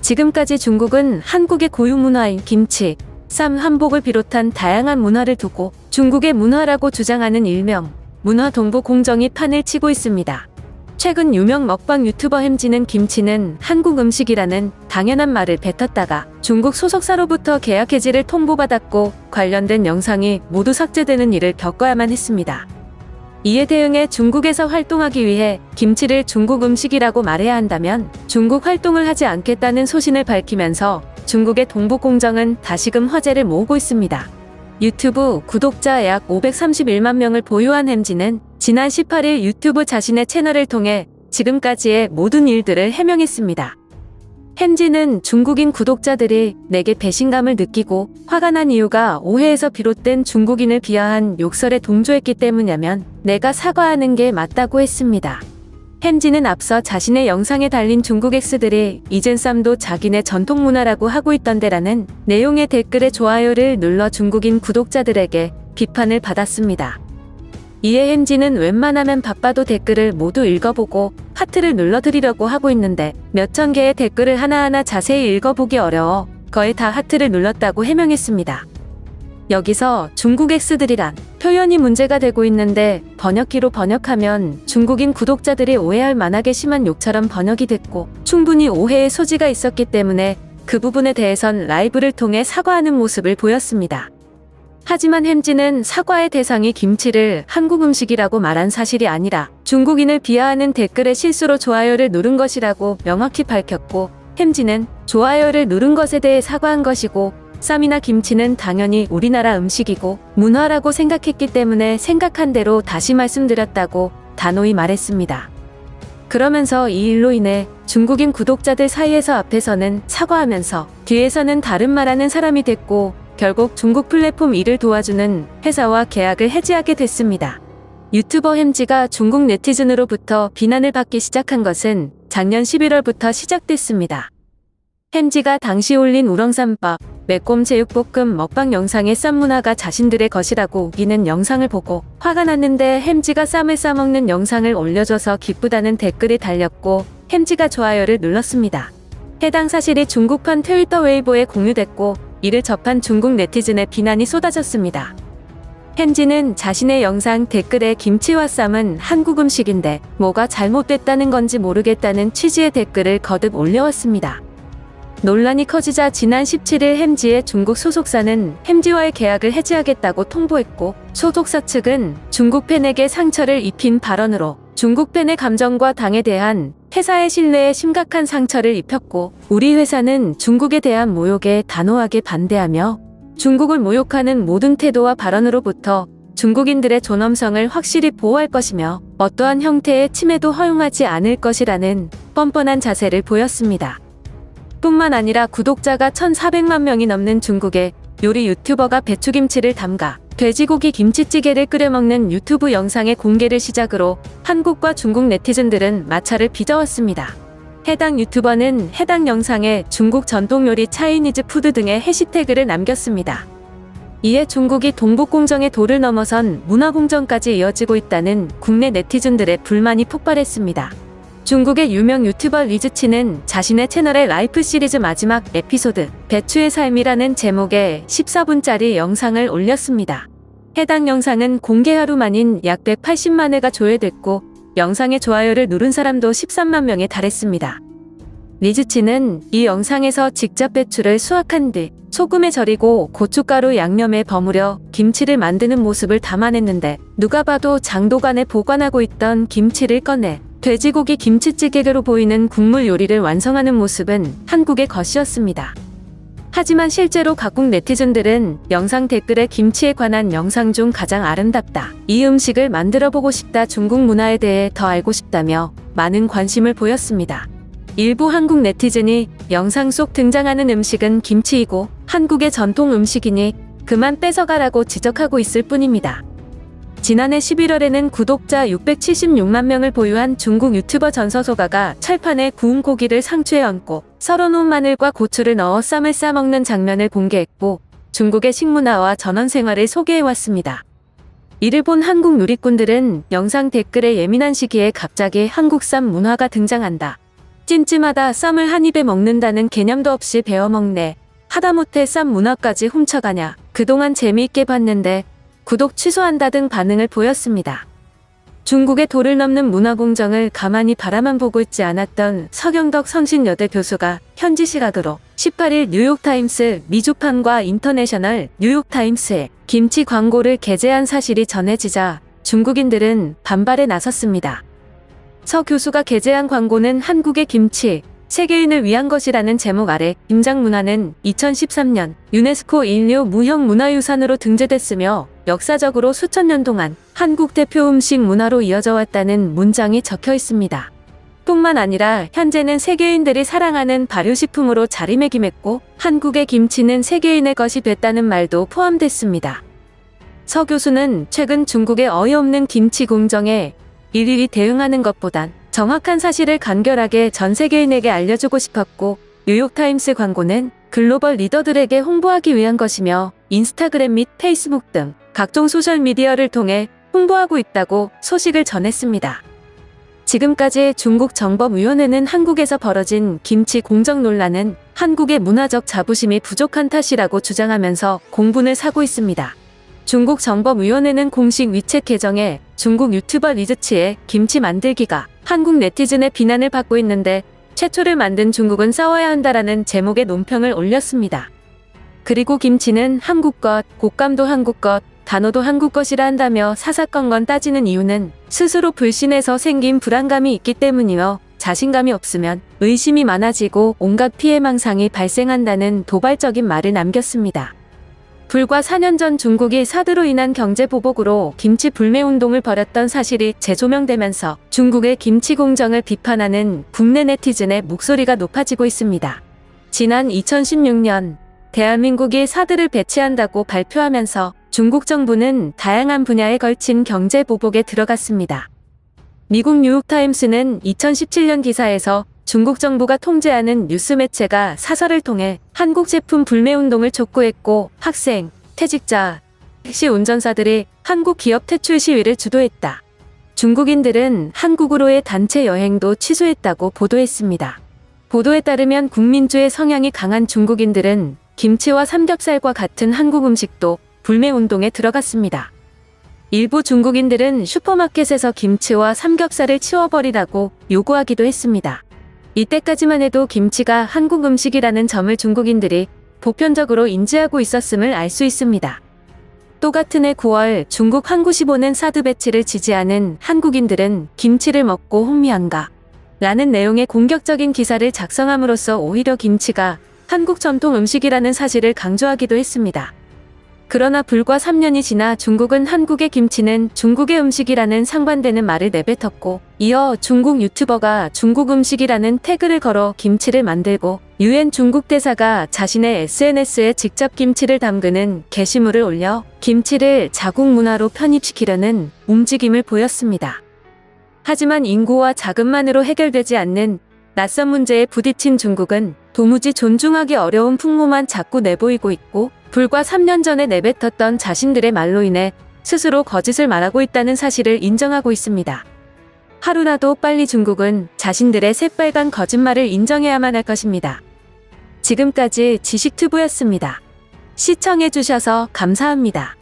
지금까지 중국은 한국의 고유 문화인 김치, 쌈, 한복을 비롯한 다양한 문화를 두고 중국의 문화라고 주장하는 일명 문화 동부 공정이 판을 치고 있습니다. 최근 유명 먹방 유튜버 햄지는 김치는 한국 음식이라는 당연한 말을 뱉었다가 중국 소속사로부터 계약 해지를 통보받았고 관련된 영상이 모두 삭제되는 일을 겪어야만 했습니다. 이에 대응해 중국에서 활동하기 위해 김치를 중국 음식이라고 말해야 한다면 중국 활동을 하지 않겠다는 소신을 밝히면서 중국의 동북공정은 다시금 화제를 모으고 있습니다. 유튜브 구독자 약 531만 명을 보유한 햄지는 지난 18일 유튜브 자신의 채널을 통해 지금까지의 모든 일들을 해명했습니다. 햄지는 중국인 구독자들이 내게 배신감을 느끼고 화가 난 이유가 오해에서 비롯된 중국인을 비하한 욕설에 동조했기 때문이라면 내가 사과하는 게 맞다고 했습니다. 햄지는 앞서 자신의 영상에 달린 중국 X들이 이젠 쌈도 자기네 전통 문화라고 하고 있던데라는 내용의 댓글에 좋아요를 눌러 중국인 구독자들에게 비판을 받았습니다. 이에 햄지는 웬만하면 바빠도 댓글을 모두 읽어보고 하트를 눌러드리려고 하고 있는데 몇천 개의 댓글을 하나하나 자세히 읽어보기 어려워 거의 다 하트를 눌렀다고 해명했습니다. 여기서 중국 X들이란 표현이 문제가 되고 있는데 번역기로 번역하면 중국인 구독자들이 오해할 만하게 심한 욕처럼 번역이 됐고 충분히 오해의 소지가 있었기 때문에 그 부분에 대해선 라이브를 통해 사과하는 모습을 보였습니다. 하지만 햄지는 사과의 대상이 김치를 한국 음식이라고 말한 사실이 아니라 중국인을 비하하는 댓글에 실수로 좋아요를 누른 것이라고 명확히 밝혔고 햄지는 좋아요를 누른 것에 대해 사과한 것이고 쌈이나 김치는 당연히 우리나라 음식이고 문화라고 생각했기 때문에 생각한 대로 다시 말씀드렸다고 단호히 말했습니다. 그러면서 이 일로 인해 중국인 구독자들 사이에서 앞에서는 사과하면서 뒤에서는 다른 말하는 사람이 됐고 결국 중국 플랫폼 일을 도와주는 회사와 계약을 해지하게 됐습니다. 유튜버 햄지가 중국 네티즌으로부터 비난을 받기 시작한 것은 작년 11월부터 시작됐습니다. 햄지가 당시 올린 우렁쌈밥, 매콤 제육볶음 먹방 영상의 쌈 문화가 자신들의 것이라고 우기는 영상을 보고 화가 났는데 햄지가 쌈을 싸먹는 영상을 올려줘서 기쁘다는 댓글이 달렸고 햄지가 좋아요를 눌렀습니다. 해당 사실이 중국판 트위터 웨이보에 공유됐고 이를 접한 중국 네티즌의 비난이 쏟아졌습니다. 햄지는 자신의 영상 댓글에 김치와 쌈은 한국 음식인데 뭐가 잘못됐다는 건지 모르겠다는 취지의 댓글을 거듭 올려왔습니다. 논란이 커지자 지난 17일 햄지의 중국 소속사는 햄지와의 계약을 해지하겠다고 통보했고 소속사 측은 중국 팬에게 상처를 입힌 발언으로 중국 팬의 감정과 당에 대한 회사의 신뢰에 심각한 상처를 입혔고 우리 회사는 중국에 대한 모욕에 단호하게 반대하며 중국을 모욕하는 모든 태도와 발언으로부터 중국인들의 존엄성을 확실히 보호할 것이며 어떠한 형태의 침해도 허용하지 않을 것이라는 뻔뻔한 자세를 보였습니다. 뿐만 아니라 구독자가 1,400만 명이 넘는 중국의 요리 유튜버가 배추김치를 담가 돼지고기 김치찌개를 끓여 먹는 유튜브 영상의 공개를 시작으로 한국과 중국 네티즌들은 마찰을 빚어왔습니다. 해당 유튜버는 해당 영상에 중국 전통 요리 차이니즈 푸드 등의 해시태그를 남겼습니다. 이에 중국이 동북공정의 도를 넘어선 문화공정까지 이어지고 있다는 국내 네티즌들의 불만이 폭발했습니다. 중국의 유명 유튜버 리즈치는 자신의 채널의 라이프 시리즈 마지막 에피소드 배추의 삶이라는 제목의 14분짜리 영상을 올렸습니다. 해당 영상은 공개 하루 만인 약 180만 회가 조회됐고 영상에 좋아요를 누른 사람도 13만 명에 달했습니다. 리즈치는 이 영상에서 직접 배추를 수확한 뒤 소금에 절이고 고춧가루 양념에 버무려 김치를 만드는 모습을 담아냈는데 누가 봐도 장독안에 보관하고 있던 김치를 꺼내 돼지고기 김치찌개로 보이는 국물 요리를 완성하는 모습은 한국의 것이었습니다. 하지만 실제로 각국 네티즌들은 영상 댓글에 김치에 관한 영상 중 가장 아름답다, 이 음식을 만들어보고 싶다, 중국 문화에 대해 더 알고 싶다며 많은 관심을 보였습니다. 일부 한국 네티즌이 영상 속 등장하는 음식은 김치이고 한국의 전통 음식이니 그만 뺏어가라고 지적하고 있을 뿐입니다. 지난해 11월에는 구독자 676만 명을 보유한 중국 유튜버 전서소가가 철판에 구운 고기를 상추에 얹고 썰어놓은 마늘과 고추를 넣어 쌈을 싸먹는 장면을 공개했고 중국의 식문화와 전원생활을 소개해왔습니다. 이를 본 한국 누리꾼들은 영상 댓글에 예민한 시기에 갑자기 한국 쌈 문화가 등장한다, 찜찜하다 쌈을 한 입에 먹는다는 개념도 없이 베어먹네. 하다못해 쌈 문화까지 훔쳐가냐. 그동안 재미있게 봤는데 구독 취소한다 등 반응을 보였습니다. 중국의 도를 넘는 문화공정을 가만히 바라만 보고 있지 않았던 서경덕 성신여대 교수가 현지 시각으로 18일 뉴욕타임스 미주판과 인터내셔널 뉴욕타임스에 김치 광고를 게재한 사실이 전해지자 중국인들은 반발에 나섰습니다. 서 교수가 게재한 광고는 한국의 김치, 세계인을 위한 것이라는 제목 아래 김장 문화는 2013년 유네스코 인류 무형 문화유산으로 등재됐으며 역사적으로 수천 년 동안 한국 대표 음식 문화로 이어져 왔다는 문장이 적혀 있습니다. 뿐만 아니라 현재는 세계인들이 사랑하는 발효식품으로 자리매김했고 한국의 김치는 세계인의 것이 됐다는 말도 포함됐습니다. 서 교수는 최근 중국의 어이없는 김치 공정에 일일이 대응하는 것보단 정확한 사실을 간결하게 전 세계인에게 알려주고 싶었고 뉴욕타임스 광고는 글로벌 리더들에게 홍보하기 위한 것이며 인스타그램 및 페이스북 등 각종 소셜미디어를 통해 홍보하고 있다고 소식을 전했습니다. 지금까지 중국 정법위원회는 한국에서 벌어진 김치 공정 논란은 한국의 문화적 자부심이 부족한 탓이라고 주장하면서 공분을 사고 있습니다. 중국 정법위원회는 공식 위챗 계정에 중국 유튜버 리즈치의 김치 만들기가 한국 네티즌의 비난을 받고 있는데 최초를 만든 중국은 싸워야 한다라는 제목의 논평을 올렸습니다. 그리고 김치는 한국 것, 곶감도 한국 것, 단어도 한국 것이라 한다며 사사건건 따지는 이유는 스스로 불신해서 생긴 불안감이 있기 때문이며 자신감이 없으면 의심이 많아지고 온갖 피해망상이 발생한다는 도발적인 말을 남겼습니다. 불과 4년 전 중국이 사드로 인한 경제 보복으로 김치 불매 운동을 벌였던 사실이 재조명되면서 중국의 김치 공정을 비판하는 국내 네티즌의 목소리가 높아지고 있습니다. 지난 2016년 대한민국이 사드를 배치한다고 발표하면서 중국 정부는 다양한 분야에 걸친 경제 보복에 들어갔습니다. 미국 뉴욕타임스는 2017년 기사에서 중국 정부가 통제하는 뉴스 매체가 사설을 통해 한국 제품 불매 운동을 촉구했고 학생, 퇴직자, 택시 운전사들이 한국 기업 퇴출 시위를 주도했다. 중국인들은 한국으로의 단체 여행도 취소했다고 보도했습니다. 보도에 따르면 국민주의 성향이 강한 중국인들은 김치와 삼겹살과 같은 한국 음식도 불매 운동에 들어갔습니다. 일부 중국인들은 슈퍼마켓에서 김치와 삼겹살을 치워버리라고 요구하기도 했습니다. 이때까지만 해도 김치가 한국 음식이라는 점을 중국인들이 보편적으로 인지하고 있었음을 알 수 있습니다. 또 같은 해 9월 중국 항구시보는 사드 배치를 지지하는 한국인들은 김치를 먹고 혼미한가? 라는 내용의 공격적인 기사를 작성함으로써 오히려 김치가 한국 전통 음식이라는 사실을 강조하기도 했습니다. 그러나 불과 3년이 지나 중국은 한국의 김치는 중국의 음식이라는 상반되는 말을 내뱉었고 이어 중국 유튜버가 중국 음식이라는 태그를 걸어 김치를 만들고 UN 중국 대사가 자신의 SNS에 직접 김치를 담그는 게시물을 올려 김치를 자국 문화로 편입시키려는 움직임을 보였습니다. 하지만 인구와 자금만으로 해결되지 않는 낯선 문제에 부딪힌 중국은 도무지 존중하기 어려운 풍모만 자꾸 내보이고 있고 불과 3년 전에 내뱉었던 자신들의 말로 인해 스스로 거짓을 말하고 있다는 사실을 인정하고 있습니다. 하루라도 빨리 중국은 자신들의 새빨간 거짓말을 인정해야만 할 것입니다. 지금까지 지식튜브였습니다. 시청해주셔서 감사합니다.